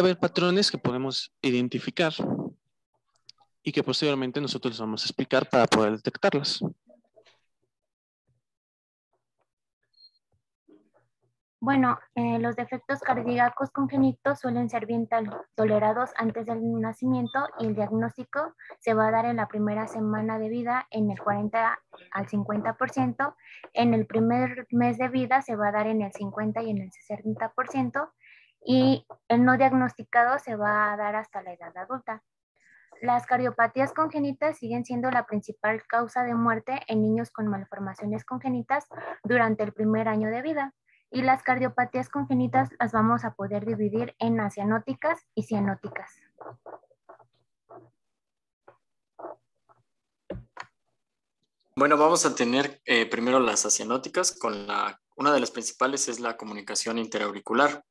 haber patrones que podemos identificar y que posteriormente nosotros les vamos a explicar para poder detectarlas. Bueno, los defectos cardíacos congénitos suelen ser bien tolerados antes del nacimiento y el diagnóstico se va a dar en la primera semana de vida en el 40 al 50%. En el primer mes de vida se va a dar en el 50 y en el 60%, y el no diagnosticado se va a dar hasta la edad adulta. Las cardiopatías congénitas siguen siendo la principal causa de muerte en niños con malformaciones congénitas durante el primer año de vida. Y las cardiopatías congénitas las vamos a poder dividir en acianóticas y cianóticas. Bueno, vamos a tener primero las acianóticas. Una de las principales es la comunicación interauricular.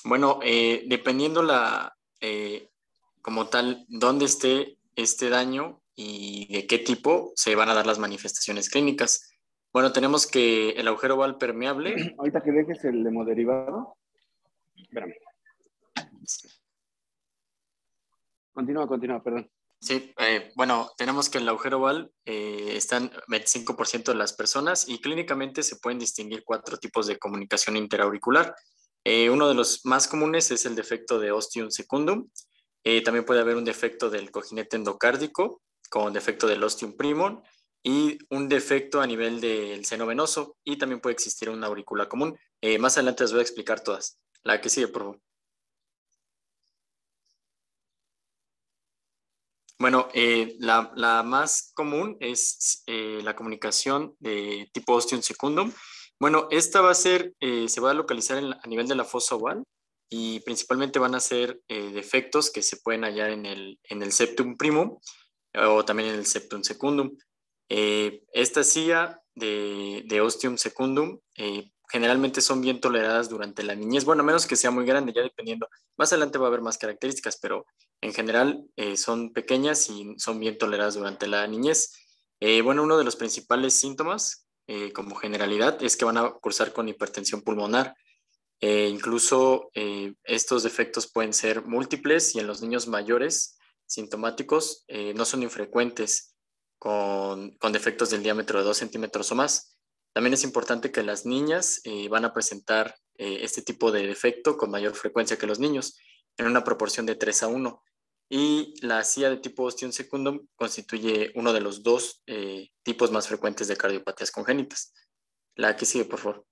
Bueno, dependiendo como tal, dónde esté este daño y de qué tipo, se van a dar las manifestaciones clínicas. Bueno, tenemos que el agujero oval permeable. Ahorita que dejes el hemoderivado. Espérame. Continúa, perdón. Sí, bueno, tenemos que el agujero oval está en 25% de las personas y clínicamente se pueden distinguir 4 tipos de comunicación interauricular. Uno de los más comunes es el defecto de ostium secundum. También puede haber un defecto del cojinete endocárdico con defecto del ostium primum y un defecto a nivel del seno venoso, y también puede existir una aurícula común. Más adelante les voy a explicar todas. La que sigue, por favor. Bueno, la más común es la comunicación de tipo ostium secundum. Bueno, esta va a ser, se va a localizar a nivel de la fosa oval y principalmente van a ser defectos que se pueden hallar en el septum primum o también en el septum secundum. Esta silla de ostium secundum generalmente son bien toleradas durante la niñez. Bueno, a menos que sea muy grande, ya dependiendo. Más adelante va a haber más características, pero en general son pequeñas y son bien toleradas durante la niñez. Bueno, uno de los principales síntomas, como generalidad, es que van a cursar con hipertensión pulmonar. Incluso estos defectos pueden ser múltiples y en los niños mayores sintomáticos no son infrecuentes con defectos del diámetro de 2 centímetros o más. También es importante que las niñas van a presentar este tipo de defecto con mayor frecuencia que los niños, en una proporción de 3:1. Y la silla de tipo ostium secundum constituye uno de los 2 tipos más frecuentes de cardiopatías congénitas. La que sigue, por favor.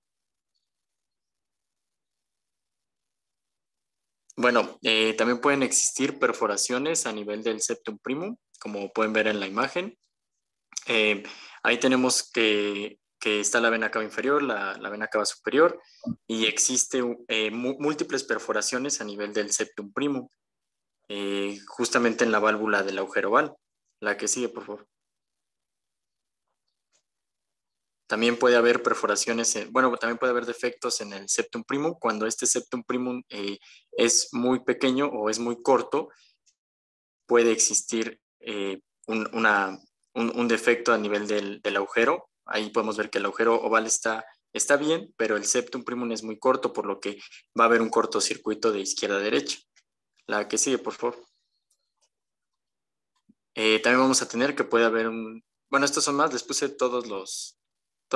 Bueno, también pueden existir perforaciones a nivel del septum primum, como pueden ver en la imagen. Ahí tenemos que está la vena cava inferior, la vena cava superior, y existe múltiples perforaciones a nivel del septum primum, justamente en la válvula del agujero oval. La que sigue, por favor. También puede haber perforaciones, también puede haber defectos en el septum primum. Cuando este septum primum es muy pequeño o es muy corto, puede existir un defecto a nivel del agujero. Ahí podemos ver que el agujero oval está bien, pero el septum primum es muy corto, por lo que va a haber un cortocircuito de izquierda a derecha. La que sigue, por favor. También vamos a tener que puede haber estos son más, les puse todas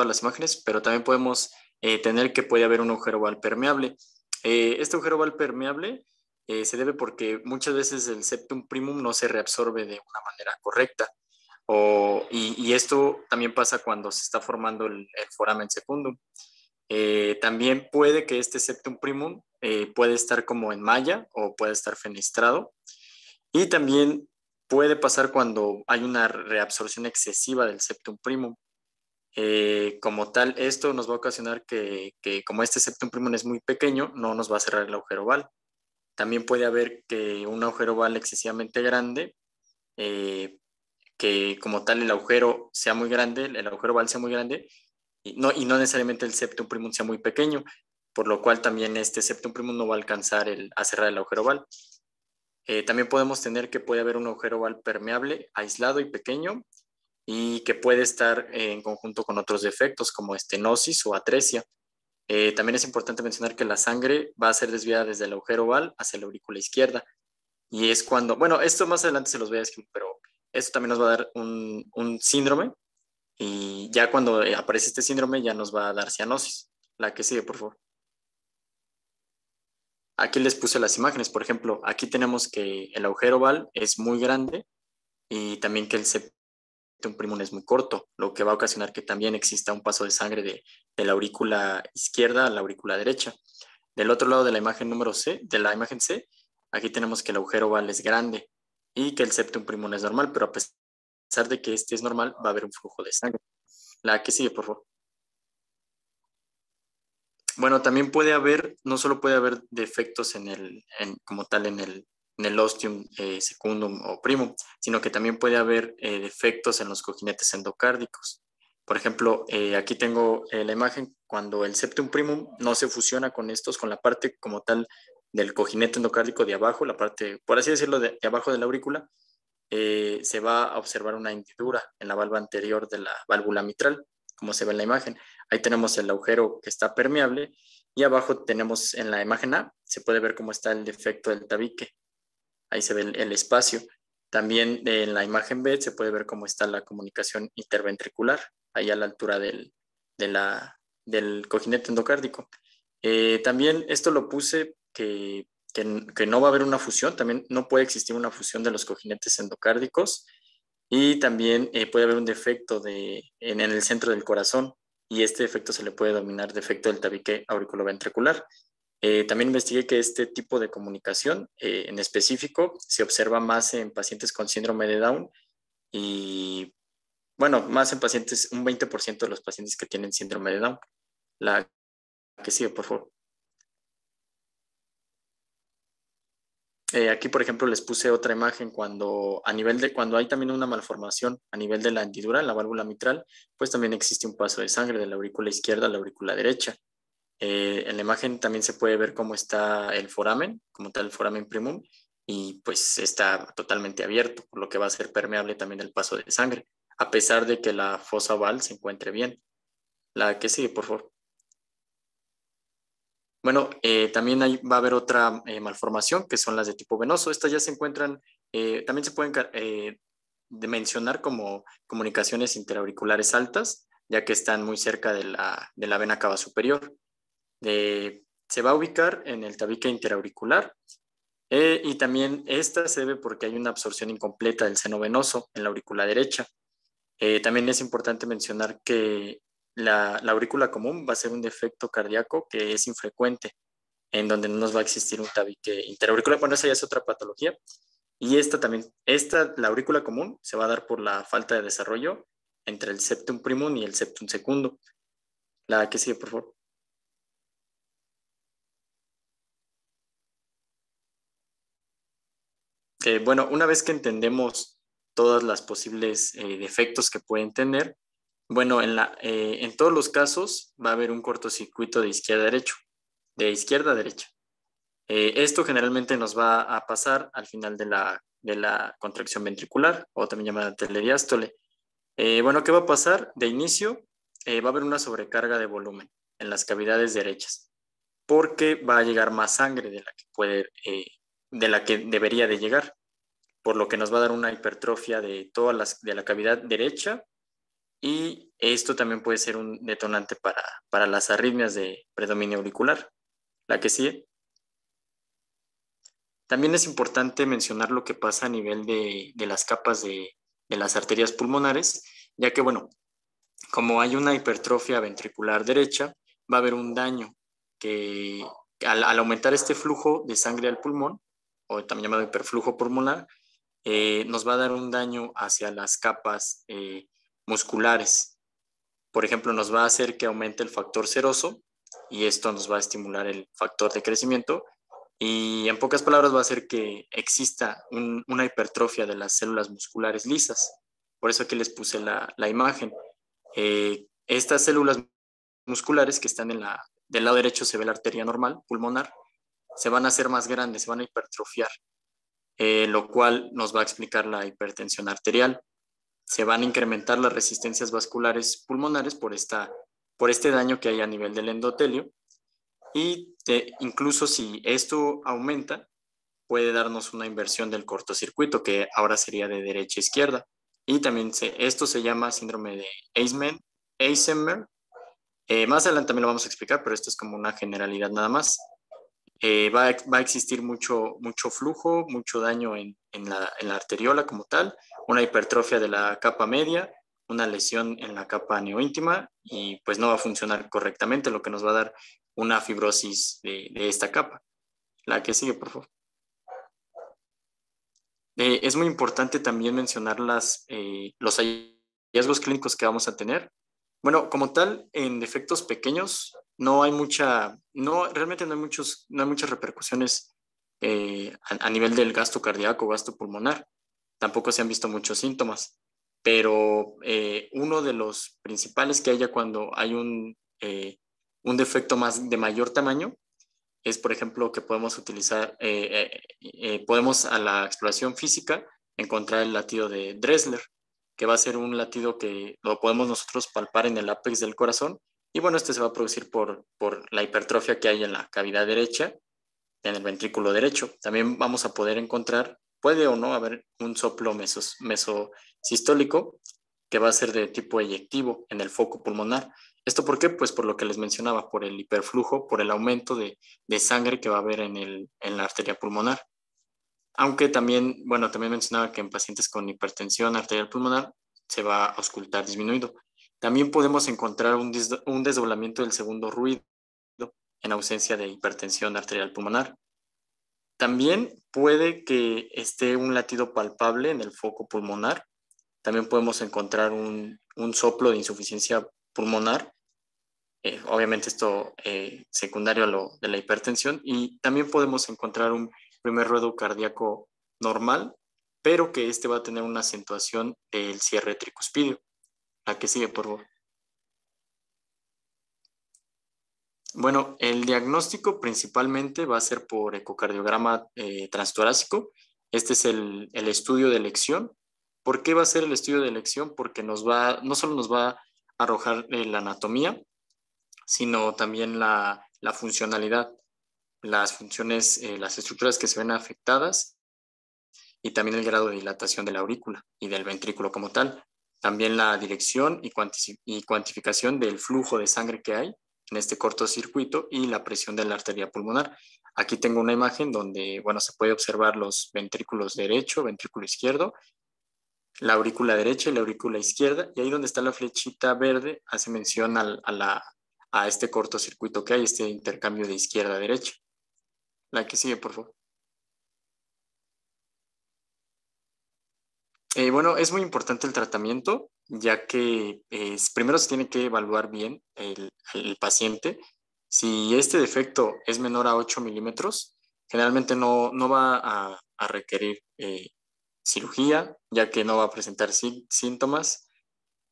las imágenes, pero también podemos tener que puede haber un agujero oval permeable. Este agujero oval permeable se debe porque muchas veces el septum primum no se reabsorbe de una manera correcta. Y esto también pasa cuando se está formando el foramen secundum. También puede que este septum primum puede estar como en malla o puede estar fenestrado. Y también puede pasar cuando hay una reabsorción excesiva del septum primum. Como tal, esto nos va a ocasionar que como este septum primum es muy pequeño, no nos va a cerrar el agujero oval. También puede haber que un agujero oval excesivamente grande, que como tal el agujero sea muy grande, el agujero oval sea muy grande, y no necesariamente el septum primum sea muy pequeño, por lo cual también este septum primum no va a alcanzar a cerrar el agujero oval. También podemos tener que puede haber un agujero oval permeable, aislado y pequeño, y que puede estar en conjunto con otros defectos como estenosis o atresia. También es importante mencionar que la sangre va a ser desviada desde el agujero oval hacia la aurícula izquierda. Y es cuando, bueno, esto más adelante se los voy a escribir, pero esto también nos va a dar un síndrome. Y ya cuando aparece este síndrome ya nos va a dar cianosis. La que sigue, por favor. Aquí les puse las imágenes. Por ejemplo, aquí tenemos que el agujero oval es muy grande y también que el septum primum es muy corto, lo que va a ocasionar que también exista un paso de sangre de la aurícula izquierda a la aurícula derecha. Del otro lado de la imagen número C, de la imagen C, aquí tenemos que el agujero oval es grande y que el septum primum es normal, pero a pesar de que este es normal, va a haber un flujo de sangre. La que sigue, por favor. Bueno, también puede haber, no solo puede haber defectos como tal en el ostium secundum o primum, sino que también puede haber defectos en los cojinetes endocárdicos. Por ejemplo, aquí tengo la imagen cuando el septum primum no se fusiona con con la parte como tal del cojinete endocárdico de abajo, la parte, por así decirlo, de abajo de la aurícula, se va a observar una hendidura en la valva anterior de la válvula mitral, como se ve en la imagen. Ahí tenemos el agujero que está permeable y abajo tenemos en la imagen A, se puede ver cómo está el defecto del tabique. Ahí se ve el espacio. También en la imagen B se puede ver cómo está la comunicación interventricular, ahí a la altura del cojinete endocárdico. También esto lo puse que no va a haber una fusión, también no puede existir una fusión de los cojinetes endocárdicos y también puede haber un defecto en el centro del corazón y este defecto se le puede denominar defecto del tabique auriculoventricular. También investigué que este tipo de comunicación en específico se observa más en pacientes con síndrome de Down y, bueno, más en pacientes, un 20% de los pacientes que tienen síndrome de Down. La que sigue, por favor. Aquí, por ejemplo, les puse otra imagen cuando hay también una malformación a nivel de la hendidura, en la válvula mitral, pues también existe un paso de sangre de la aurícula izquierda a la aurícula derecha. En la imagen también se puede ver cómo está el foramen, como tal el foramen primum, y pues está totalmente abierto, por lo que va a ser permeable también el paso de sangre, a pesar de que la fosa oval se encuentre bien. La que sigue, por favor. Bueno, también va a haber otra malformación, que son las de tipo venoso. Estas ya se encuentran, también se pueden mencionar como comunicaciones interauriculares altas, ya que están muy cerca de la vena cava superior. Se va a ubicar en el tabique interauricular y también esta se debe porque hay una absorción incompleta del seno venoso en la aurícula derecha. También es importante mencionar que la aurícula común va a ser un defecto cardíaco que es infrecuente, en donde no nos va a existir un tabique interauricular. Bueno, esa ya es otra patología. Y la aurícula común se va a dar por la falta de desarrollo entre el septum primum y el septum secundum. La que sigue, por favor. Bueno, una vez que entendemos todas las posibles defectos que pueden tener, bueno, en todos los casos va a haber un cortocircuito de izquierda a derecha, de izquierda a derecha. Esto generalmente nos va a pasar al final de la contracción ventricular, o también llamada telediástole. Bueno, ¿qué va a pasar? De inicio, va a haber una sobrecarga de volumen en las cavidades derechas, porque va a llegar más sangre de la que debería de llegar, por lo que nos va a dar una hipertrofia de de la cavidad derecha, y esto también puede ser un detonante para las arritmias de predominio auricular. La que sigue. También es importante mencionar lo que pasa a nivel de las capas de las arterias pulmonares, ya que, bueno, como hay una hipertrofia ventricular derecha, va a haber un daño que al aumentar este flujo de sangre al pulmón, o también llamado hiperflujo pulmonar, nos va a dar un daño hacia las capas musculares. Por ejemplo, nos va a hacer que aumente el factor seroso y esto nos va a estimular el factor de crecimiento y en pocas palabras va a hacer que exista una hipertrofia de las células musculares lisas. Por eso aquí les puse la imagen. Estas células musculares que están del lado derecho se ve la arteria normal, pulmonar, se van a hacer más grandes, se van a hipertrofiar, lo cual nos va a explicar la hipertensión arterial. Se van a incrementar las resistencias vasculares pulmonares por este daño que hay a nivel del endotelio y incluso si esto aumenta, puede darnos una inversión del cortocircuito, que ahora sería de derecha a izquierda. Y también esto se llama síndrome de Eisenmenger. Más adelante también lo vamos a explicar, pero esto es como una generalidad nada más. Va a existir mucho flujo, mucho daño en la arteriola como tal, una hipertrofia de la capa media, una lesión en la capa neoíntima y pues no va a funcionar correctamente, lo que nos va a dar una fibrosis de esta capa. La que sigue, por favor. Es muy importante también mencionar los hallazgos clínicos que vamos a tener. Bueno, como tal, en defectos pequeños no hay realmente no hay muchas repercusiones a nivel del gasto cardíaco o gasto pulmonar. Tampoco se han visto muchos síntomas, pero uno de los principales que haya cuando hay un defecto de mayor tamaño es, por ejemplo, que podemos utilizar, podemos a la exploración física encontrar el latido de Dressler, que va a ser un latido que lo podemos nosotros palpar en el ápex del corazón. Y bueno, este se va a producir por la hipertrofia que hay en la cavidad derecha, en el ventrículo derecho. También vamos a poder encontrar, puede o no haber un soplo mesosistólico que va a ser de tipo eyectivo en el foco pulmonar. ¿Esto por qué? Pues por lo que les mencionaba, por el hiperflujo, por el aumento de sangre que va a haber en la arteria pulmonar. Aunque también, bueno, también mencionaba que en pacientes con hipertensión arterial pulmonar se va a auscultar disminuido. También podemos encontrar un desdoblamiento del segundo ruido en ausencia de hipertensión arterial pulmonar. También puede que esté un latido palpable en el foco pulmonar. También podemos encontrar un soplo de insuficiencia pulmonar, obviamente esto secundario a lo de la hipertensión, y también podemos encontrar un primer ruedo cardíaco normal, pero que este va a tener una acentuación del cierre tricuspidio. La que sigue, por favor. Bueno, el diagnóstico principalmente va a ser por ecocardiograma transtorácico. Este es el estudio de elección. ¿Por qué va a ser el estudio de elección? Porque no solo nos va a arrojar la anatomía, sino también la funcionalidad, las funciones, las estructuras que se ven afectadas y también el grado de dilatación de la aurícula y del ventrículo como tal. También la dirección y cuantificación del flujo de sangre que hay en este cortocircuito y la presión de la arteria pulmonar. Aquí tengo una imagen donde, bueno, se puede observar los ventrículos derecho, ventrículo izquierdo, la aurícula derecha y la aurícula izquierda, y ahí donde está la flechita verde hace mención a este cortocircuito que hay, este intercambio de izquierda a derecha. La que sigue, por favor. Bueno, es muy importante el tratamiento, ya que primero se tiene que evaluar bien el paciente. Si este defecto es menor a 8 milímetros, generalmente no va a requerir cirugía, ya que no va a presentar síntomas,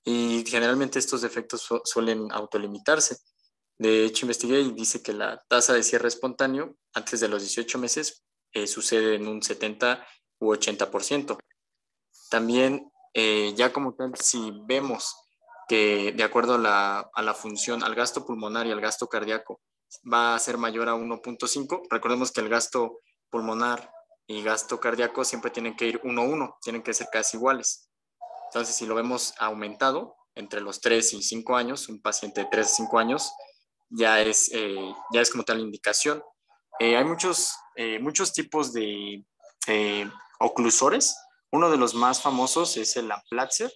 y generalmente estos defectos suelen autolimitarse. De hecho, investigué y dice que la tasa de cierre espontáneo antes de los 18 meses sucede en un 70 u 80%. También, ya como tal, si vemos que de acuerdo a la función, al gasto pulmonar y al gasto cardíaco, va a ser mayor a 1.5, recordemos que el gasto pulmonar y gasto cardíaco siempre tienen que ir 1-1, tienen que ser casi iguales. Entonces, si lo vemos aumentado entre los 3 y 5 años, un paciente de 3 a 5 años, ya es como tal indicación. Hay muchos tipos de oclusores. Uno de los más famosos es el Amplatzer.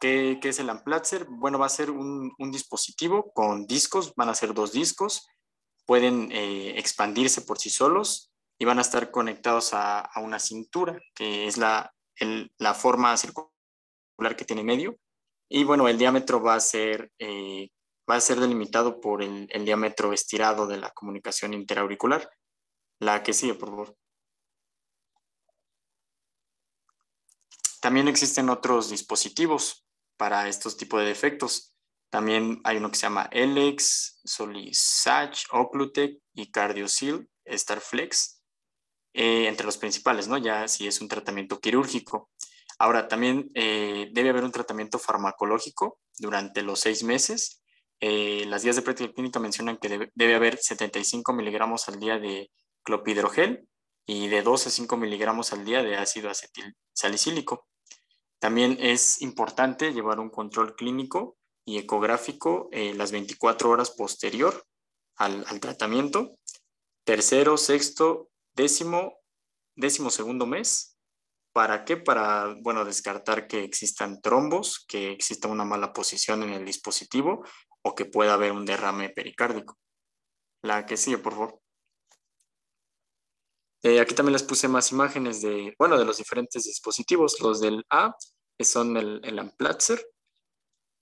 ¿Qué es el Amplatzer? Bueno, va a ser un dispositivo con discos, van a ser 2 discos, pueden expandirse por sí solos y van a estar conectados a una cintura, que es la forma circular que tiene medio. Y bueno, el diámetro va a ser delimitado por el diámetro estirado de la comunicación interauricular. La que sigue, por favor. También existen otros dispositivos para estos tipos de defectos. También hay uno que se llama Elex, Solisach, Occlutech y CardioSeal, Starflex, entre los principales, ¿no? Ya si es un tratamiento quirúrgico. Ahora, también debe haber un tratamiento farmacológico durante los 6 meses las guías de práctica clínica mencionan que debe haber 75 miligramos al día de clopidogrel y de 2 a 5 miligramos al día de ácido acetil salicílico. También es importante llevar un control clínico y ecográfico las 24 horas posterior al tratamiento. Tercero, sexto, décimo segundo mes. ¿Para qué? Para, bueno, descartar que existan trombos, que exista una mala posición en el dispositivo o que pueda haber un derrame pericárdico. La que sigue, por favor. Aquí también les puse más imágenes de, bueno, de los diferentes dispositivos. Los del A son el Amplatzer.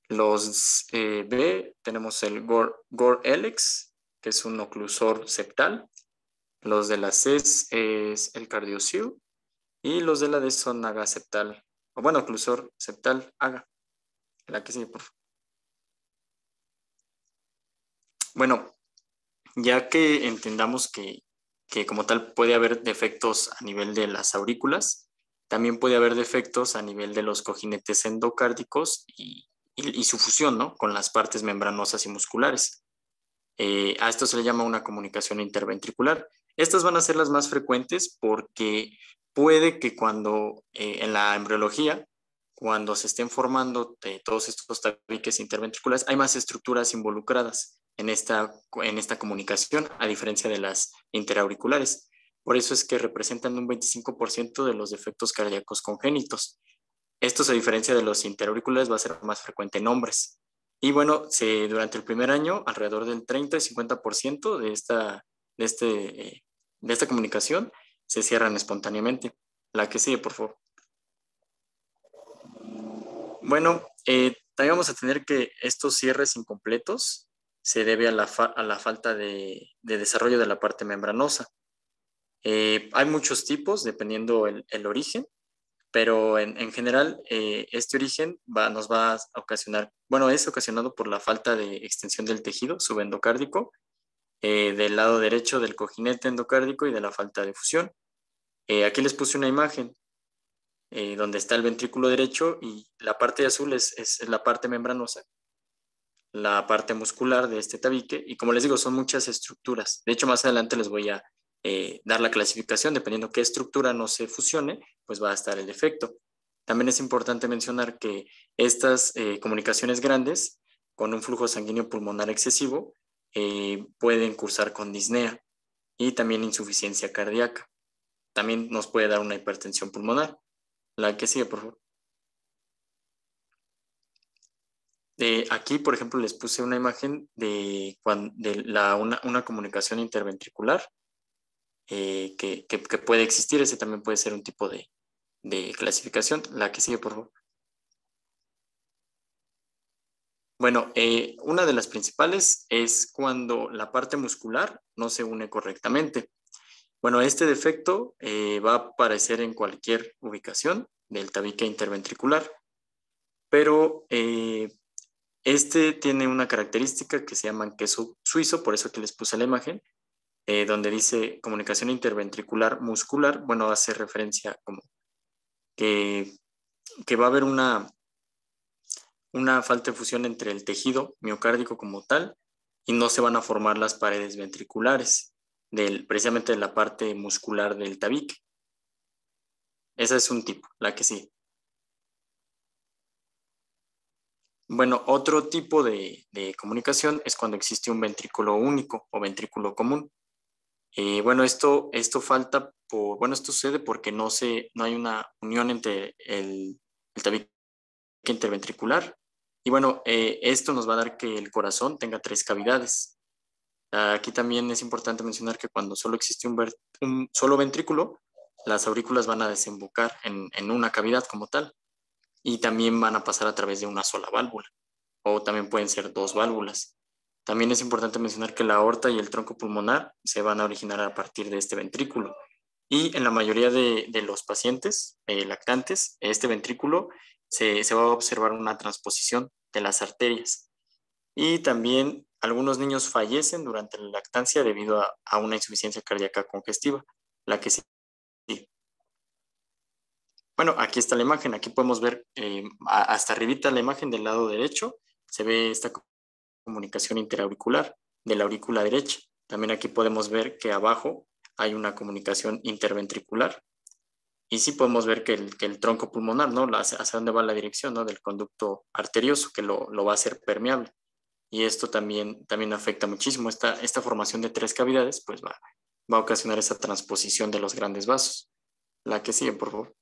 Los B tenemos el Gore-Elix, que es un oclusor septal. Los de la C es el CardioSeal. Y los de la D son AGA septal, o bueno, oclusor septal AGA. La que sigue, por favor. Bueno, ya que entendamos que como tal puede haber defectos a nivel de las aurículas, también puede haber defectos a nivel de los cojinetes endocárdicos y su fusión, ¿no?, con las partes membranosas y musculares. A esto se le llama una comunicación interventricular. Estas van a ser las más frecuentes porque puede que cuando en la embriología, cuando se estén formando todos estos tabiques interventriculares, hay más estructuras involucradas en esta comunicación, a diferencia de las interauriculares. Por eso es que representan un 25% de los defectos cardíacos congénitos. Estos, a diferencia de los interauriculares, va a ser más frecuente en hombres. Y bueno, durante el primer año, alrededor del 30 y 50% de esta comunicación se cierran espontáneamente. La que sigue, por favor. Bueno, también vamos a tener que estos cierres incompletos se debe a la falta de desarrollo de la parte membranosa. Hay muchos tipos, dependiendo el origen, pero en general este origen nos va a ocasionar, bueno, es ocasionado por la falta de extensión del tejido subendocárdico, del lado derecho del cojinete endocárdico y de la falta de fusión. Aquí les puse una imagen donde está el ventrículo derecho y la parte azul es la parte membranosa, la parte muscular de este tabique, y como les digo, son muchas estructuras. De hecho, más adelante les voy a dar la clasificación, dependiendo qué estructura no se fusione, pues va a estar el defecto. También es importante mencionar que estas comunicaciones grandes, con un flujo sanguíneo pulmonar excesivo, pueden cursar con disnea y también insuficiencia cardíaca. También nos puede dar una hipertensión pulmonar. La que sigue, por favor. Aquí, por ejemplo, les puse una imagen de una comunicación interventricular que puede existir. Ese también puede ser un tipo de clasificación. La que sigue, por favor. Bueno, una de las principales es cuando la parte muscular no se une correctamente. Bueno, este defecto va a aparecer en cualquier ubicación del tabique interventricular, pero este tiene una característica que se llama queso suizo, por eso que les puse la imagen, donde dice comunicación interventricular muscular. Bueno, hace referencia como que va a haber una falta de fusión entre el tejido miocárdico como tal y no se van a formar las paredes ventriculares precisamente de la parte muscular del tabique. Esa es un tipo, la que sí. Bueno, otro tipo de comunicación es cuando existe un ventrículo único o ventrículo común. Bueno, esto sucede porque no hay una unión entre el tabique interventricular. Y bueno, esto nos va a dar que el corazón tenga 3 cavidades. Aquí también es importante mencionar que cuando solo existe un solo ventrículo, las aurículas van a desembocar en una cavidad como tal, y también van a pasar a través de una sola válvula, o también pueden ser 2 válvulas. También es importante mencionar que la aorta y el tronco pulmonar se van a originar a partir de este ventrículo, y en la mayoría de los pacientes lactantes, este ventrículo se va a observar una transposición de las arterias. Y también algunos niños fallecen durante la lactancia debido a una insuficiencia cardíaca congestiva, la que sí. Bueno, aquí está la imagen. Aquí podemos ver hasta arribita la imagen del lado derecho. Se ve esta comunicación interauricular de la aurícula derecha. También aquí podemos ver que abajo hay una comunicación interventricular. Y sí podemos ver que el tronco pulmonar, ¿no? Hacia dónde va la dirección, ¿no? Del conducto arterioso, que lo va a hacer permeable. Y esto también afecta muchísimo. Esta formación de 3 cavidades, pues va a ocasionar esa transposición de los grandes vasos. La que sigue, por favor.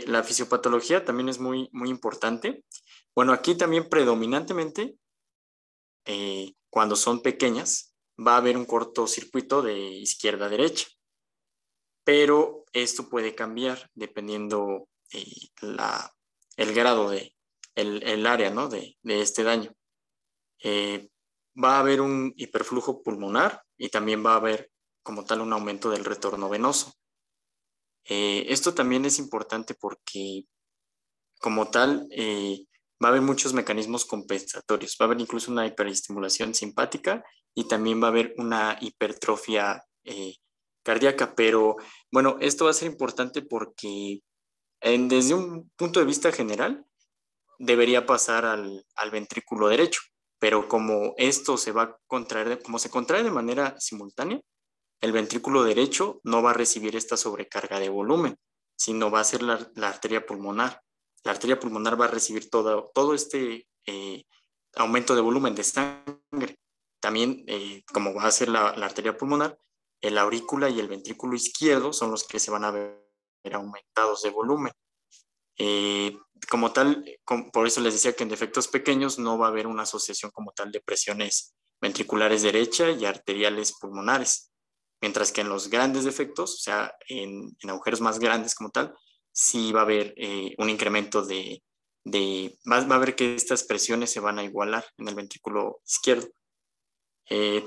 La fisiopatología también es muy, muy importante. Bueno, aquí también predominantemente, cuando son pequeñas, va a haber un cortocircuito de izquierda a derecha. Pero esto puede cambiar dependiendo el grado el área, ¿no? de este daño. Va a haber un hiperflujo pulmonar y también va a haber como tal un aumento del retorno venoso. Esto también es importante porque como tal va a haber muchos mecanismos compensatorios. Va a haber incluso una hiperestimulación simpática y también va a haber una hipertrofia cardíaca. Pero bueno, esto va a ser importante porque desde un punto de vista general debería pasar al ventrículo derecho. Pero como esto se va a contraer, como se contrae de manera simultánea, el ventrículo derecho no va a recibir esta sobrecarga de volumen, sino va a ser la arteria pulmonar. La arteria pulmonar va a recibir todo este aumento de volumen de sangre. También, como va a ser la arteria pulmonar, la aurícula y el ventrículo izquierdo son los que se van a ver aumentados de volumen. Como tal, por eso les decía que en defectos pequeños no va a haber una asociación como tal de presiones ventriculares derecha y arteriales pulmonares. Mientras que en los grandes defectos, o sea, en agujeros más grandes como tal, sí va a haber un incremento va a haber que estas presiones se van a igualar en el ventrículo izquierdo.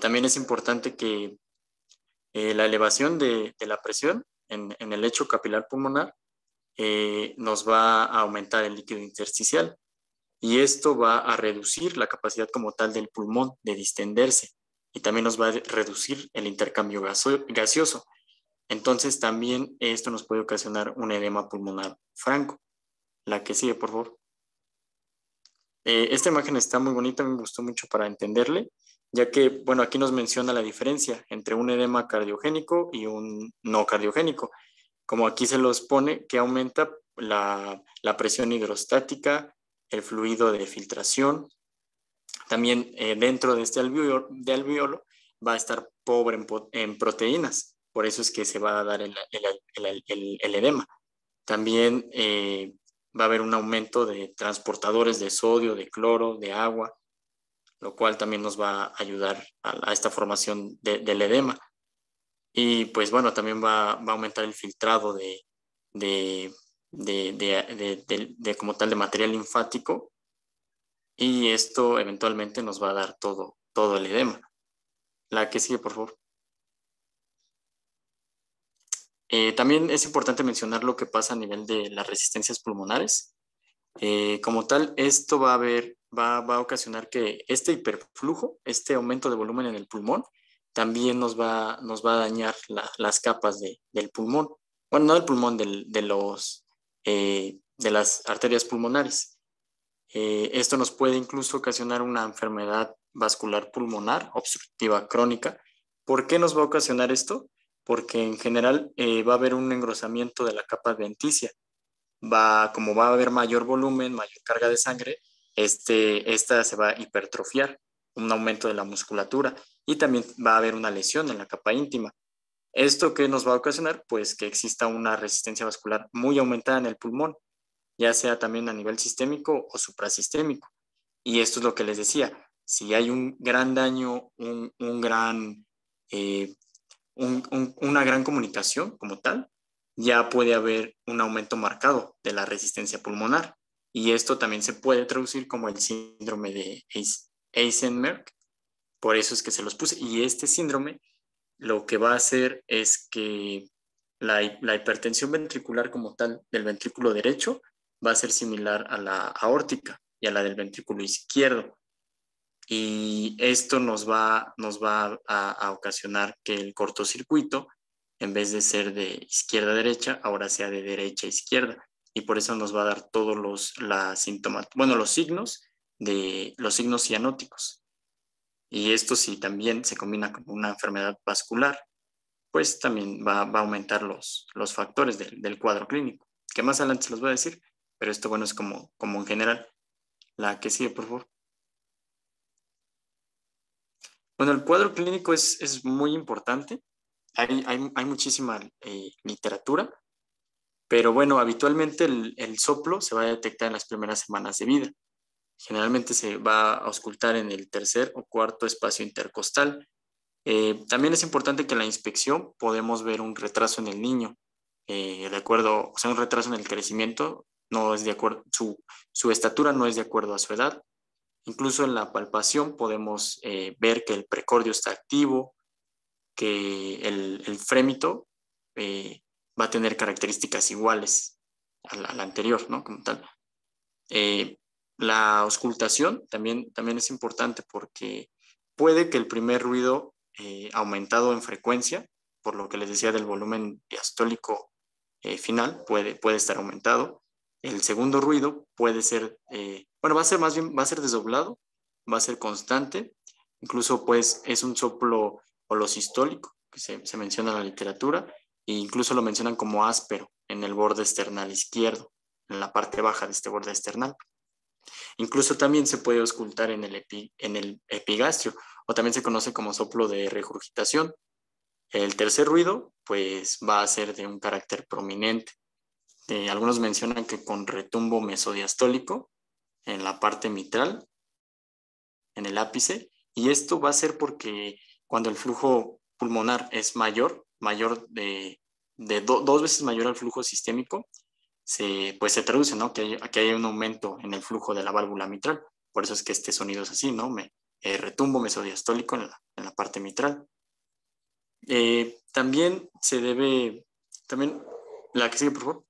También es importante que la elevación de la presión en el lecho capilar pulmonar nos va a aumentar el líquido intersticial y esto va a reducir la capacidad como tal del pulmón de distenderse y también nos va a reducir el intercambio gaseoso. Entonces también esto nos puede ocasionar un edema pulmonar franco. La que sigue, por favor. Esta imagen está muy bonita, me gustó mucho para entenderle, ya que, bueno, aquí nos menciona la diferencia entre un edema cardiogénico y un no cardiogénico. Como aquí se los pone, que aumenta la presión hidrostática, el fluido de filtración. También dentro de este alveolo va a estar pobre en proteínas, por eso es que se va a dar el edema. También va a haber un aumento de transportadores de sodio, de cloro, de agua, lo cual también nos va a ayudar a esta formación del edema. Y pues bueno, también va a aumentar el filtrado de como tal de material linfático y esto eventualmente nos va a dar todo el edema. La que sigue, por favor. También es importante mencionar lo que pasa a nivel de las resistencias pulmonares. Como tal, esto va a ocasionar que este hiperflujo, este aumento de volumen en el pulmón, también nos va a dañar las capas del pulmón. Bueno, no del pulmón, de las arterias pulmonares. Esto nos puede incluso ocasionar una enfermedad vascular pulmonar obstructiva crónica. ¿Por qué nos va a ocasionar esto? Porque en general va a haber un engrosamiento de la capa adventicia. Como va a haber mayor volumen, mayor carga de sangre, esta se va a hipertrofiar, un aumento de la musculatura y también va a haber una lesión en la capa íntima. ¿Esto qué nos va a ocasionar? Pues que exista una resistencia vascular muy aumentada en el pulmón, ya sea también a nivel sistémico o suprasistémico. Y esto es lo que les decía, si hay un gran daño, una gran comunicación como tal, ya puede haber un aumento marcado de la resistencia pulmonar. Y esto también se puede traducir como el síndrome de Eisenberg. Por eso es que se los puse. Y este síndrome lo que va a hacer es que la hipertensión ventricular como tal del ventrículo derecho va a ser similar a la aórtica y a la del ventrículo izquierdo. Y esto nos va a ocasionar que el cortocircuito, en vez de ser de izquierda a derecha, ahora sea de derecha a izquierda. Y por eso nos va a dar todos los signos de los signos cianóticos. Y esto, si también se combina con una enfermedad vascular, pues también va a aumentar los factores del cuadro clínico, que más adelante se los voy a decir, pero esto, bueno, es como en general. La que sigue, por favor. Bueno, el cuadro clínico es muy importante. Hay muchísima literatura, pero bueno, habitualmente el soplo se va a detectar en las primeras semanas de vida. Generalmente se va a auscultar en el tercer o cuarto espacio intercostal. También es importante que en la inspección podemos ver un retraso en el niño, de acuerdo, o sea, un retraso en el crecimiento, no es de acuerdo, su estatura no es de acuerdo a su edad. Incluso en la palpación podemos ver que el precordio está activo, que el frémito va a tener características iguales a la anterior, ¿no? Como tal. La auscultación también es importante porque puede que el primer ruido aumentado en frecuencia, por lo que les decía del volumen diastólico final, puede estar aumentado. El segundo ruido puede ser, bueno, va a ser más bien, va a ser desdoblado, va a ser constante, incluso pues es un soplo holosistólico, que se menciona en la literatura, e incluso lo mencionan como áspero en el borde esternal izquierdo, en la parte baja de este borde esternal. Incluso también se puede auscultar en el epigastrio, o también se conoce como soplo de regurgitación. El tercer ruido, pues, va a ser de un carácter prominente. Algunos mencionan que con retumbo mesodiastólico en la parte mitral, en el ápice, y esto va a ser porque cuando el flujo pulmonar es mayor dos veces mayor al flujo sistémico, pues se traduce, ¿no? Que hay un aumento en el flujo de la válvula mitral. Por eso es que este sonido es así, ¿no? Retumbo mesodiastólico en la parte mitral. También se debe, también, la que sigue, por favor.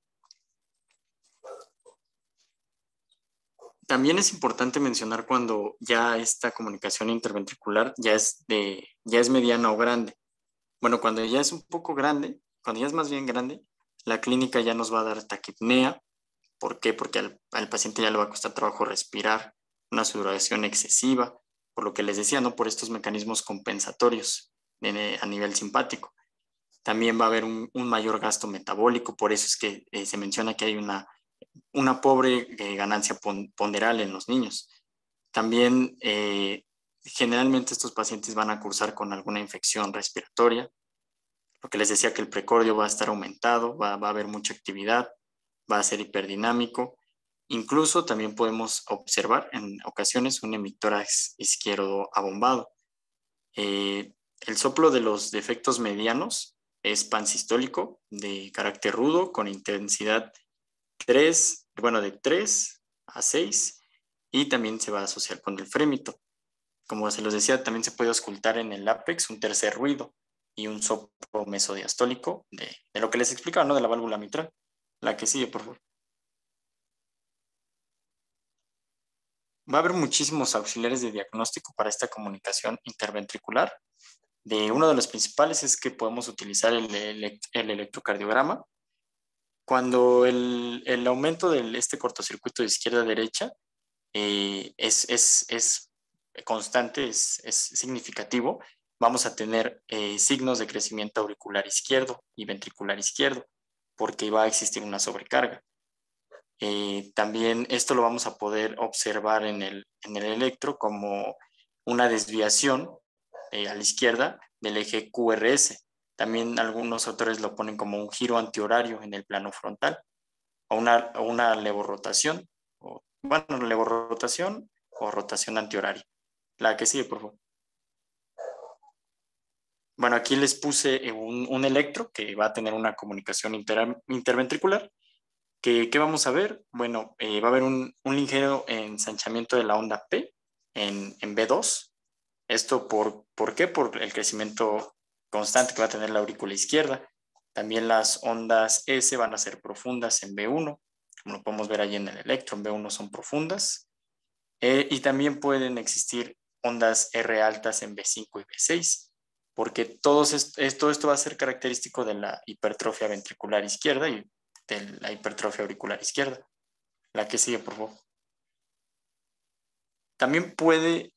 También es importante mencionar cuando ya esta comunicación interventricular ya es mediana o grande. Bueno, cuando ya es un poco grande, cuando ya es más bien grande, la clínica ya nos va a dar taquipnea. ¿Por qué? Porque al paciente ya le va a costar trabajo respirar, una sudoración excesiva, por lo que les decía, ¿no? Por estos mecanismos compensatorios a nivel simpático. También va a haber un mayor gasto metabólico, por eso es que se menciona que hay una pobre ganancia ponderal en los niños. También generalmente estos pacientes van a cursar con alguna infección respiratoria, lo que les decía que el precordio va a estar aumentado, va a haber mucha actividad, va a ser hiperdinámico. Incluso también podemos observar en ocasiones un hemitórax izquierdo abombado. El soplo de los defectos medianos es pansistólico, de carácter rudo, con intensidad de 3 a 6, y también se va a asociar con el frémito. Como se los decía, también se puede auscultar en el ápex un tercer ruido y un soplo mesodiastólico de lo que les explicaba, ¿no? De la válvula mitral. La que sigue, por favor. Va a haber muchísimos auxiliares de diagnóstico para esta comunicación interventricular. Uno de los principales es que podemos utilizar el electrocardiograma. Cuando el aumento de este cortocircuito de izquierda a derecha es constante, es significativo, vamos a tener signos de crecimiento auricular izquierdo y ventricular izquierdo, porque va a existir una sobrecarga. También esto lo vamos a poder observar en el electro como una desviación a la izquierda del eje QRS. También algunos autores lo ponen como un giro antihorario en el plano frontal o una levorrotación, levorrotación o rotación antihoraria. La que sigue, por favor. Bueno, aquí les puse un electro que va a tener una comunicación interventricular. ¿Qué vamos a ver? Bueno, va a haber un ligero ensanchamiento de la onda P en B2. ¿Esto por qué? Por el crecimiento constante que va a tener la aurícula izquierda. También las ondas S van a ser profundas en B1, como lo podemos ver ahí en el electro, en B1 son profundas. Y también pueden existir ondas R altas en B5 y B6, porque todo esto va a ser característico de la hipertrofia ventricular izquierda y de la hipertrofia auricular izquierda. La que sigue, por favor. También puede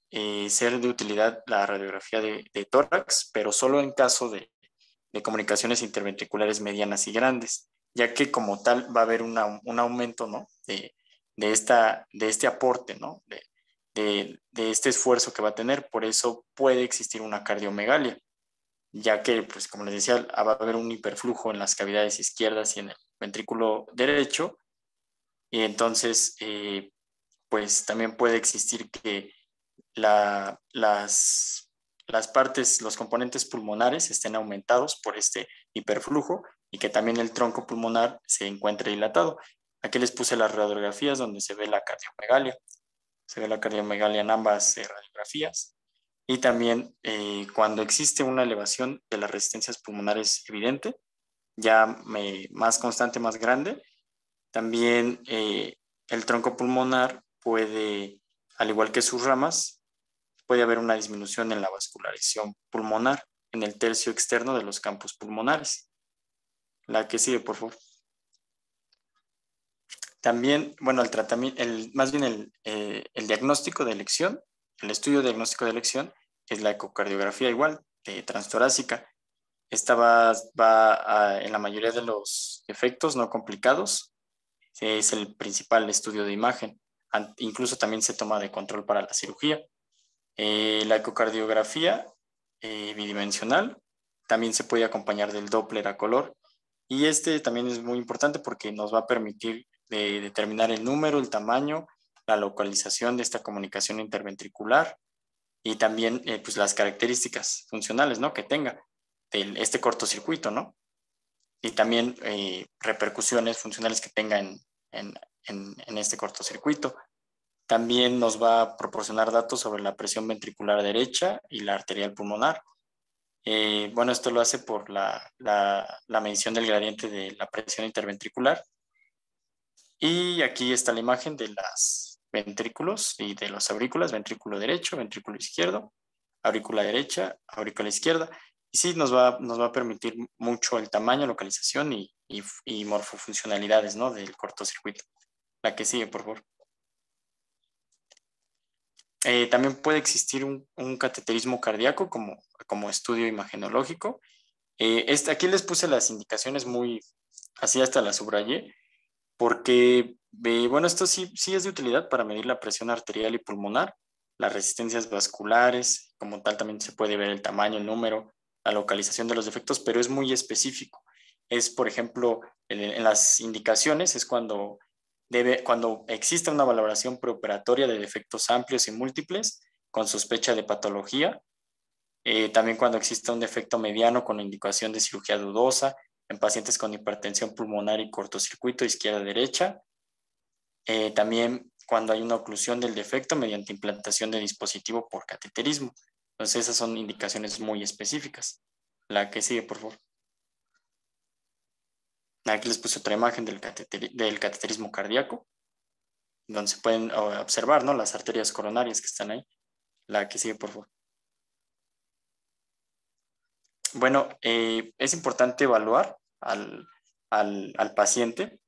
ser de utilidad la radiografía de tórax, pero solo en caso de comunicaciones interventriculares medianas y grandes, ya que como tal va a haber un aumento, ¿no? de este aporte, ¿no? de este esfuerzo que va a tener. Por eso puede existir una cardiomegalia, ya que, pues, como les decía, va a haber un hiperflujo en las cavidades izquierdas y en el ventrículo derecho, y entonces, pues también puede existir que las partes, los componentes pulmonares estén aumentados por este hiperflujo y que también el tronco pulmonar se encuentre dilatado. Aquí les puse las radiografías donde se ve la cardiomegalia. Se ve la cardiomegalia en ambas radiografías. Y también cuando existe una elevación de las resistencias pulmonares evidente, ya más constante, más grande, también el tronco pulmonar puede, al igual que sus ramas, puede haber una disminución en la vascularización pulmonar en el tercio externo de los campos pulmonares. La que sigue, por favor. También, bueno, el tratamiento, más bien el diagnóstico de elección, el estudio diagnóstico de elección es la ecocardiografía igual, transtorácica. Esta va en la mayoría de los efectos no complicados. Es el principal estudio de imagen. Incluso también se toma de control para la cirugía. La ecocardiografía bidimensional también se puede acompañar del Doppler a color, y este también es muy importante porque nos va a permitir determinar el número, el tamaño, la localización de esta comunicación interventricular y también pues las características funcionales, ¿no? que tenga este cortocircuito, ¿no? Y también repercusiones funcionales que tenga en este cortocircuito. También nos va a proporcionar datos sobre la presión ventricular derecha y la arterial pulmonar. Bueno, esto lo hace por la medición del gradiente de la presión interventricular. Y aquí está la imagen de los ventrículos y de los aurículas, ventrículo derecho, ventrículo izquierdo, aurícula derecha, aurícula izquierda. Y sí, nos va a permitir mucho el tamaño, localización y morfofuncionalidades, ¿no? del cortocircuito. La que sigue, por favor. También puede existir un cateterismo cardíaco como estudio imagenológico. Aquí les puse las indicaciones muy, así hasta las subrayé, porque, bueno, esto sí es de utilidad para medir la presión arterial y pulmonar, las resistencias vasculares, como tal también se puede ver el tamaño, el número, la localización de los defectos, pero es muy específico. Es, por ejemplo, en las indicaciones es cuando existe una valoración preoperatoria de defectos amplios y múltiples con sospecha de patología, también cuando existe un defecto mediano con indicación de cirugía dudosa en pacientes con hipertensión pulmonar y cortocircuito izquierda-derecha, también cuando hay una oclusión del defecto mediante implantación de dispositivo por cateterismo. Entonces esas son indicaciones muy específicas. La que sigue, por favor. Aquí les puse otra imagen del cateterismo cardíaco, donde se pueden observar, ¿no? las arterias coronarias que están ahí. La que sigue, por favor. Bueno, es importante evaluar al paciente.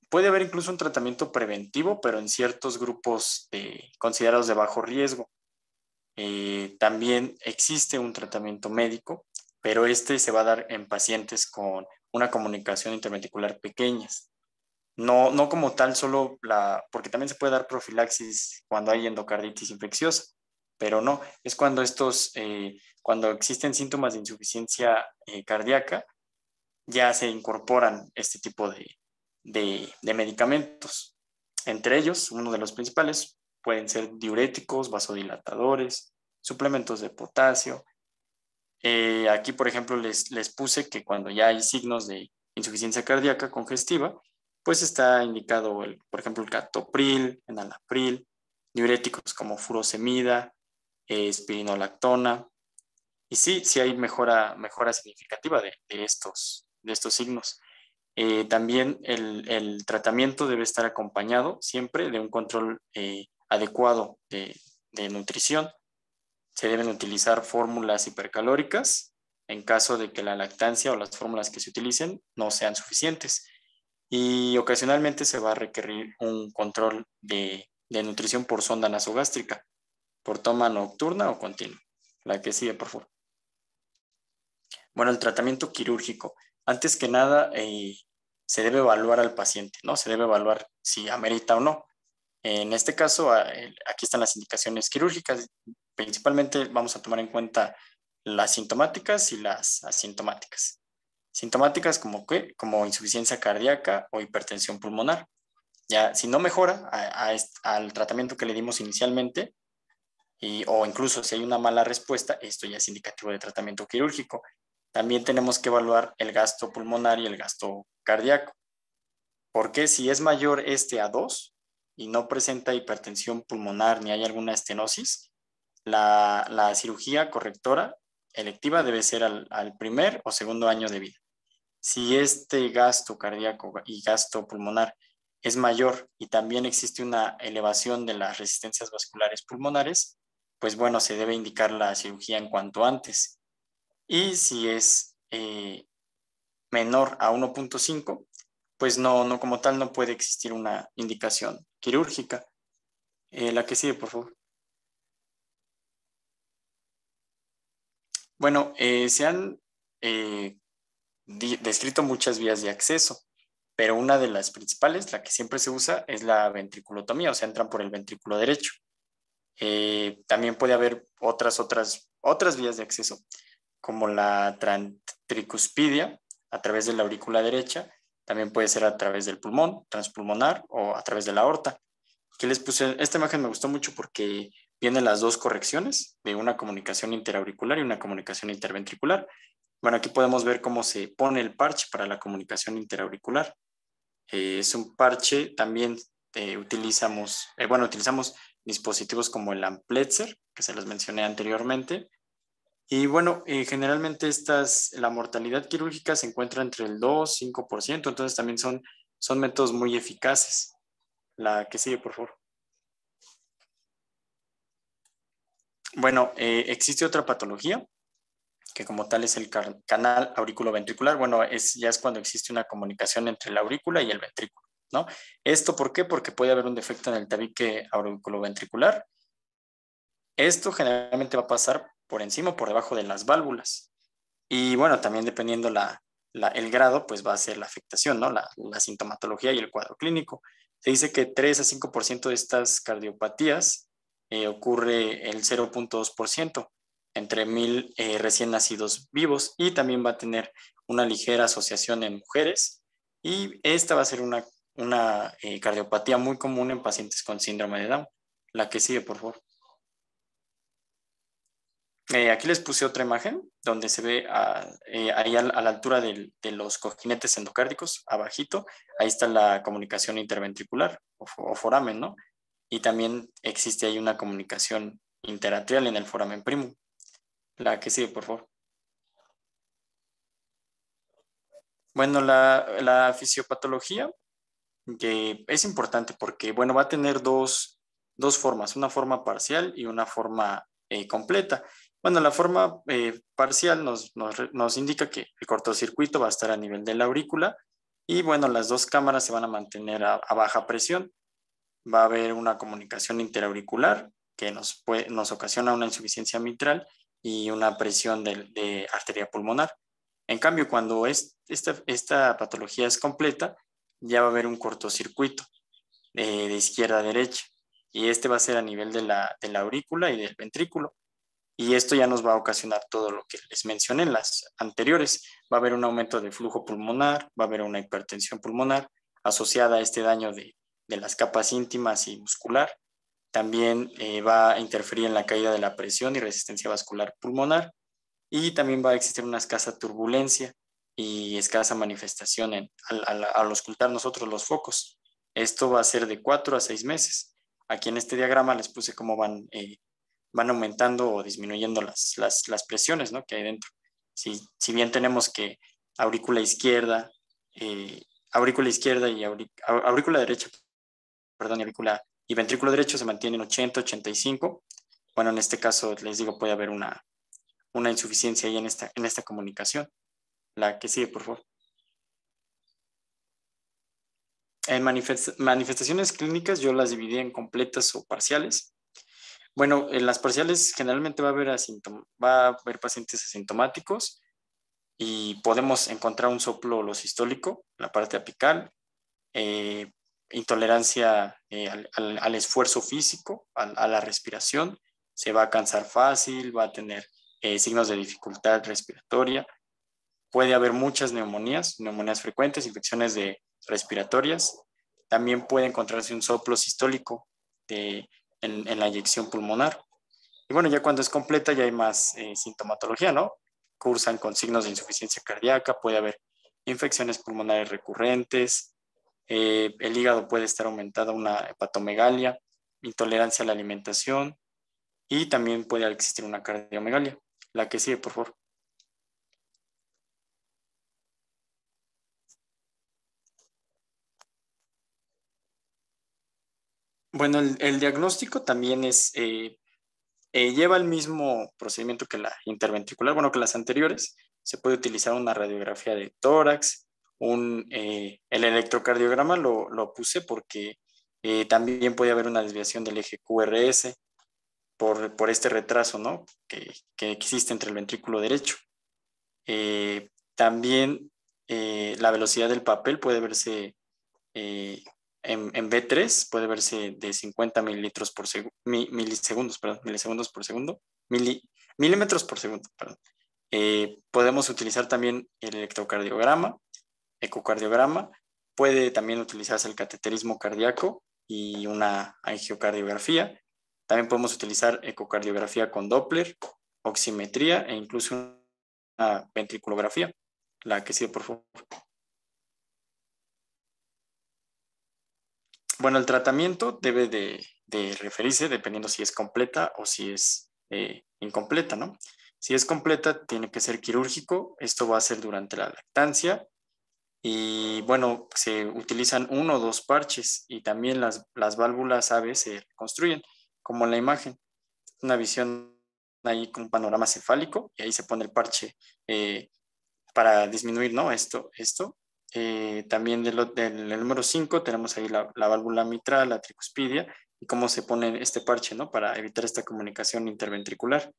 Puede haber incluso un tratamiento preventivo, pero en ciertos grupos considerados de bajo riesgo. También existe un tratamiento médico, pero este se va a dar en pacientes con una comunicación interventricular pequeñas. No como tal, solo porque también se puede dar profilaxis cuando hay endocarditis infecciosa, pero no, es cuando cuando existen síntomas de insuficiencia cardíaca, ya se incorporan este tipo de medicamentos. Entre ellos, uno de los principales pueden ser diuréticos, vasodilatadores, suplementos de potasio. Aquí, por ejemplo, les puse que cuando ya hay signos de insuficiencia cardíaca congestiva, pues está indicado, por ejemplo, el captopril, enalapril, diuréticos como furosemida, espironolactona. Y sí hay mejora significativa de estos signos. También el tratamiento debe estar acompañado siempre de un control adecuado de nutrición. Se deben utilizar fórmulas hipercalóricas en caso de que la lactancia o las fórmulas que se utilicen no sean suficientes. Y ocasionalmente se va a requerir un control de de nutrición por sonda nasogástrica, por toma nocturna o continua. La que sigue, por favor. Bueno, el tratamiento quirúrgico. Antes que nada, se debe evaluar al paciente, ¿no? Se debe evaluar si amerita o no. En este caso, aquí están las indicaciones quirúrgicas. Principalmente vamos a tomar en cuenta las sintomáticas y las asintomáticas. Sintomáticas como insuficiencia cardíaca o hipertensión pulmonar. Ya, si no mejora al tratamiento que le dimos inicialmente, o incluso si hay una mala respuesta, esto ya es indicativo de tratamiento quirúrgico. También tenemos que evaluar el gasto pulmonar y el gasto cardíaco. Porque si es mayor a 2 y no presenta hipertensión pulmonar ni hay alguna estenosis, la cirugía correctora electiva debe ser al primer o segundo año de vida. Si este gasto cardíaco y gasto pulmonar es mayor y también existe una elevación de las resistencias vasculares pulmonares, pues bueno, se debe indicar la cirugía en cuanto antes. Y si es menor a 1.5, pues no como tal no puede existir una indicación quirúrgica. La que sigue, por favor. Bueno, se han descrito muchas vías de acceso, pero una de las principales, la que siempre se usa, es la ventriculotomía, o sea, entran por el ventrículo derecho. También puede haber otras vías de acceso, como la tricuspidia a través de la aurícula derecha, también puede ser a través del pulmón, transpulmonar o a través de la aorta. Aquí les puse, esta imagen me gustó mucho porque vienen las dos correcciones de una comunicación interauricular y una comunicación interventricular. Bueno, aquí podemos ver cómo se pone el parche para la comunicación interauricular. Es un parche, también utilizamos dispositivos como el Ampletzer, que se los mencioné anteriormente. Y bueno, generalmente la mortalidad quirúrgica se encuentra entre el 2-5%, entonces también son métodos muy eficaces. La que sigue, por favor. Bueno, existe otra patología, que como tal es el canal auriculoventricular. Bueno, ya es cuando existe una comunicación entre la aurícula y el ventrículo, ¿no? ¿Esto por qué? Porque puede haber un defecto en el tabique auriculoventricular. Esto generalmente va a pasar por encima o por debajo de las válvulas. Y bueno, también dependiendo el grado, pues va a ser la afectación, ¿no? La sintomatología y el cuadro clínico. Se dice que 3-5% de estas cardiopatías ocurre el 0.2% entre 1000 recién nacidos vivos, y también va a tener una ligera asociación en mujeres, y esta va a ser una cardiopatía muy común en pacientes con síndrome de Down. La que sigue, por favor. Aquí les puse otra imagen donde se ve ahí a la altura de los cojinetes endocárdicos, abajito, ahí está la comunicación interventricular o foramen, ¿no? Y también existe ahí una comunicación interatrial en el foramen primum. La que sigue, por favor. Bueno, la fisiopatología, que es importante porque, bueno, va a tener dos formas, una forma parcial y una forma completa. Bueno, la forma parcial nos indica que el cortocircuito va a estar a nivel de la aurícula y, bueno, las dos cámaras se van a mantener a baja presión. Va a haber una comunicación interauricular que nos ocasiona una insuficiencia mitral y una presión de arteria pulmonar. En cambio, cuando esta patología es completa, ya va a haber un cortocircuito de izquierda a derecha, y este va a ser a nivel de la aurícula y del ventrículo. Y esto ya nos va a ocasionar todo lo que les mencioné en las anteriores. Va a haber un aumento de flujo pulmonar, va a haber una hipertensión pulmonar asociada a este daño de las capas íntimas y muscular. También va a interferir en la caída de la presión y resistencia vascular pulmonar. Y también va a existir una escasa turbulencia y escasa manifestación al auscultar nosotros los focos. Esto va a ser de 4 a 6 meses. Aquí en este diagrama les puse cómo van aumentando o disminuyendo las presiones, ¿no?, que hay dentro. Si bien tenemos que aurícula izquierda y aurícula derecha, perdón, y ventrículo derecho se mantienen 80-85. Bueno, en este caso les digo, puede haber una insuficiencia ahí en esta comunicación. La que sigue, por favor. En manifestaciones clínicas yo las dividí en completas o parciales. Bueno, en las parciales generalmente va a haber pacientes asintomáticos y podemos encontrar un soplo sistólico, la parte apical, intolerancia al esfuerzo físico, a la respiración, se va a cansar fácil, va a tener signos de dificultad respiratoria, puede haber muchas neumonías frecuentes, infecciones respiratorias, también puede encontrarse un soplo sistólico en la eyección pulmonar. Y bueno, ya cuando es completa ya hay más sintomatología, ¿no? Cursan con signos de insuficiencia cardíaca, puede haber infecciones pulmonares recurrentes, el hígado puede estar aumentado, una hepatomegalia, intolerancia a la alimentación y también puede existir una cardiomegalia. La que sigue, por favor. Bueno, el diagnóstico también lleva el mismo procedimiento que la interventricular, bueno, que las anteriores. Se puede utilizar una radiografía de tórax, el electrocardiograma lo puse porque también puede haber una desviación del eje QRS por este retraso, ¿no? que existe entre el ventrículo derecho. También la velocidad del papel puede verse en B3, puede verse de 50 milisegundos por segundo, milímetros por segundo, perdón. Podemos utilizar también el electrocardiograma, ecocardiograma, puede también utilizarse el cateterismo cardíaco y una angiocardiografía. También podemos utilizar ecocardiografía con Doppler, oximetría e incluso una ventriculografía. La que sigue, por favor. Bueno, el tratamiento debe de referirse dependiendo si es completa o si es incompleta, ¿no? Si es completa, tiene que ser quirúrgico. Esto va a ser durante la lactancia. Y bueno, se utilizan 1 o 2 parches y también las válvulas AV se reconstruyen, como en la imagen. Una visión ahí con un panorama cefálico y ahí se pone el parche para disminuir, ¿no? Esto. También del número 5 tenemos ahí la válvula mitral, la tricuspidia y cómo se pone este parche, ¿no? Para evitar esta comunicación interventricular.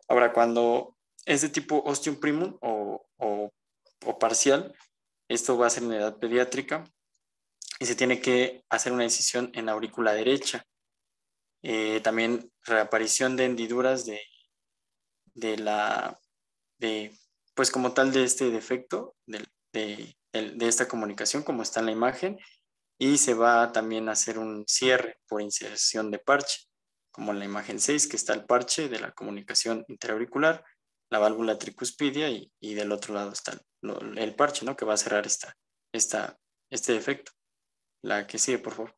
Ahora, cuando es de tipo ostium primum o parcial, esto va a ser en edad pediátrica y se tiene que hacer una incisión en la aurícula derecha. También reaparición de hendiduras pues como tal de este defecto, de esta comunicación, como está en la imagen, y se va también a hacer un cierre por inserción de parche, como en la imagen 6, que está el parche de la comunicación interauricular, la válvula tricuspidia y del otro lado está el parche, ¿no? Que va a cerrar este defecto. La que sigue, por favor.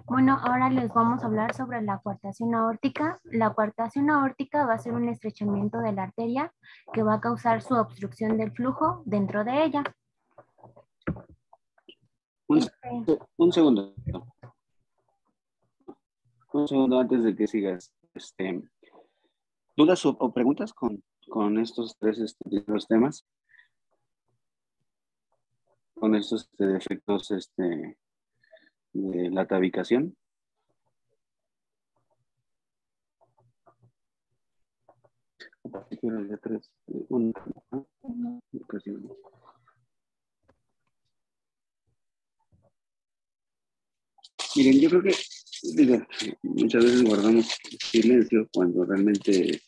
Bueno, ahora les vamos a hablar sobre la coartación aórtica. La coartación aórtica va a ser un estrechamiento de la arteria que va a causar su obstrucción del flujo dentro de ella. Un segundo. Un segundo antes de que sigas. ¿Dudas o preguntas con estos tres los temas? Con estos defectos de la tabicación. Miren, yo creo que muchas veces guardamos silencio cuando realmente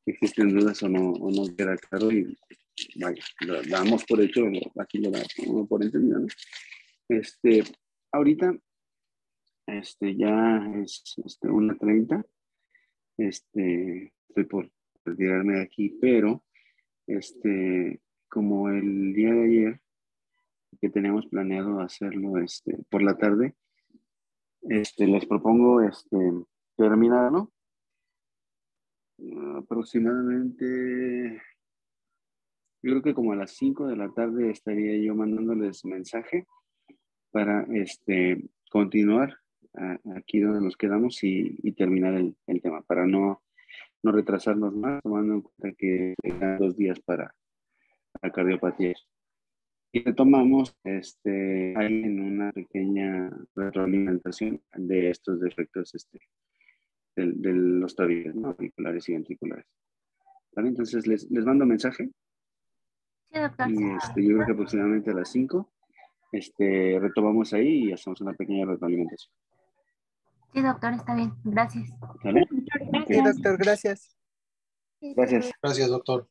existen dudas o no queda claro y vaya, lo damos por hecho, aquí lo damos por entendido, ¿no? Ahorita ya es 1:30, estoy por retirarme de aquí, pero como el día de ayer que teníamos planeado hacerlo por la tarde, les propongo terminarlo aproximadamente, yo creo que como a las 5 de la tarde estaría yo mandándoles mensaje para continuar aquí donde nos quedamos y terminar el tema, para no no retrasarnos más, tomando en cuenta que quedan 2 días para la cardiopatía. Y retomamos ahí en una pequeña retroalimentación de estos defectos de los tobillos, ¿no? Auriculares y ventriculares. ¿Vale? Entonces les mando mensaje. Sí, doctor. Y yo creo que aproximadamente a las 5 retomamos ahí y hacemos una pequeña retroalimentación. Sí, doctor, está bien. Gracias. ¿Vale? Sí, doctor, gracias. Gracias. Gracias, doctor.